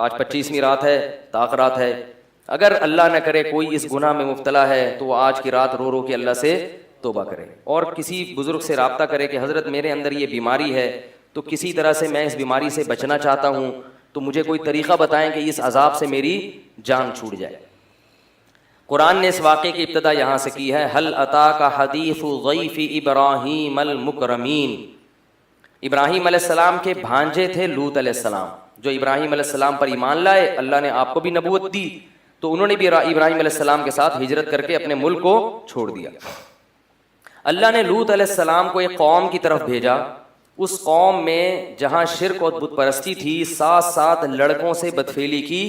آج 25ویں رات ہے، طاق رات ہے، اگر اللہ نہ کرے کوئی اس گناہ میں مبتلا ہے تو وہ آج کی رات رو رو کے اللہ سے توبہ کرے، اور کسی بزرگ سے رابطہ کرے کہ حضرت میرے اندر یہ بیماری ہے تو کسی طرح سے میں اس بیماری سے بچنا چاہتا ہوں، تو مجھے کوئی طریقہ بتائیں کہ اس عذاب سے میری جان چھوٹ جائے۔ قرآن نے اس واقعے کی ابتدا یہاں سے کی ہے، هل اتاک حدیث ضیف ابراہیم المکرمین۔ ابراہیم علیہ السلام کے بھانجے تھے لوط علیہ السلام، جو ابراہیم علیہ السلام پر ایمان لائے، اللہ نے آپ کو بھی نبوت دی تو انہوں نے بھی ابراہیم علیہ السلام کے ساتھ ہجرت کر کے اپنے ملک کو چھوڑ دیا۔ اللہ نے لوط علیہ السلام کو ایک قوم کی طرف بھیجا، اس قوم میں جہاں شرک اور بت پرستی تھی، ساتھ ساتھ لڑکوں سے بدفعلی کی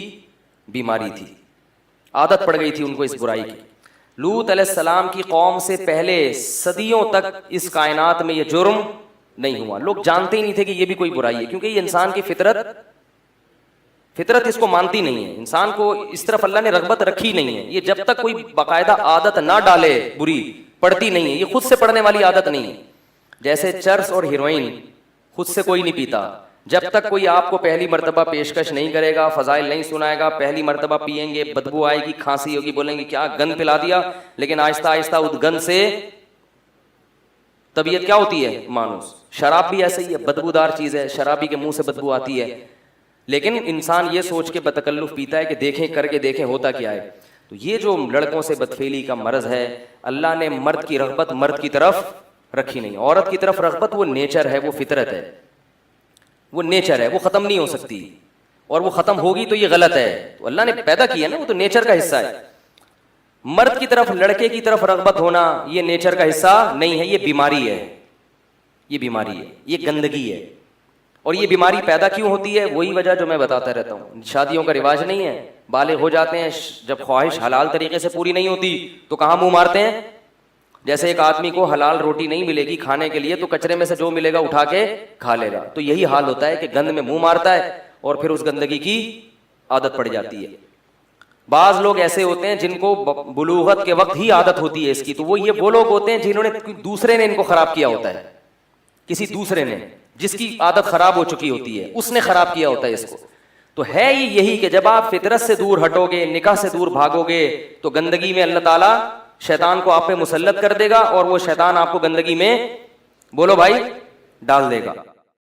بیماری تھی، عادت پڑ گئی تھی ان کو اس برائی کی۔ لوط علیہ السلام کی قوم سے پہلے صدیوں تک اس کائنات میں یہ جرم نہیں ہوا، لوگ جانتے ہی نہیں تھے کہ یہ بھی کوئی برائی ہے، کیونکہ یہ انسان کی فطرت اس کو مانتی نہیں ہے، انسان کو اس طرف اللہ نے رغبت رکھی نہیں ہے، یہ جب تک کوئی باقاعدہ عادت نہ ڈالے بری پڑتی نہیں ہے، یہ خود سے پڑنے والی عادت نہیں ہے۔ جیسے چرس اور ہیروئن خود سے کوئی نہیں پیتا، جب تک کوئی آپ کو پہلی مرتبہ پیشکش نہیں کرے گا، فضائل نہیں سنائے گا، پہلی مرتبہ پیئیں گے بدبو آئے گی، کھانسی ہوگی، بولیں گے کیا گند پلا دیا، لیکن آہستہ آہستہ اس گند سے طبیعت کیا ہوتی ہے مانوس۔ شراب بھی ایسے ہی ہے، بدبودار چیز ہے، شرابی کے منہ سے بدبو آتی ہے، لیکن انسان یہ سوچ کے بتکلف پیتا ہے کہ دیکھیں کر کے دیکھیں ہوتا کیا ہے۔ تو یہ جو لڑکوں سے بدفعلی کا مرض ہے، اللہ نے مرد کی رغبت مرد کی طرف رکھی نہیں، عورت کی طرف رغبت وہ نیچر ہے، وہ فطرت ہے، وہ نیچر ہے، وہ ختم نہیں ہو سکتی، اور وہ ختم ہوگی تو یہ غلط ہے، تو اللہ نے پیدا کیا نا، وہ تو نیچر کا حصہ ہے۔ مرد کی طرف لڑکے کی طرف رغبت ہونا یہ نیچر کا حصہ نہیں ہے، یہ بیماری ہے، یہ بیماری ہے، یہ گندگی ہے۔ اور یہ بیماری پیدا کیوں ہوتی ہے؟ وہی وجہ جو میں بتاتا رہتا ہوں، شادیوں کا رواج نہیں ہے، بالغ ہو جاتے ہیں، جب خواہش حلال طریقے سے پوری نہیں ہوتی تو کہاں منہ مارتے ہیں؟ جیسے ایک آدمی کو حلال روٹی نہیں ملے گی کھانے کے لیے تو کچرے میں سے جو ملے گا اٹھا کے کھا لے گا، تو یہی حال ہوتا ہے کہ گند میں منہ مارتا ہے اور پھر اس گندگی کی عادت پڑ جاتی ہے۔ بعض لوگ ایسے ہوتے ہیں جن کو بلوغت کے وقت ہی عادت ہوتی ہے اس کی، تو وہ لوگ ہوتے ہیں جنہوں نے دوسرے نے ان کو خراب کیا ہوتا ہے، کسی دوسرے نے جس کی عادت خراب ہو چکی ہوتی ہے اس نے خراب کیا ہوتا ہے اس کو۔ تو ہے یہی کہ جب آپ فطرت سے دور ہٹو گے، نکاح سے دور بھاگو گے، تو گندگی میں اللہ تعالیٰ شیطان کو آپ پہ مسلط کر دے گا، اور وہ شیطان آپ کو گندگی میں بولو بھائی ڈال دے گا۔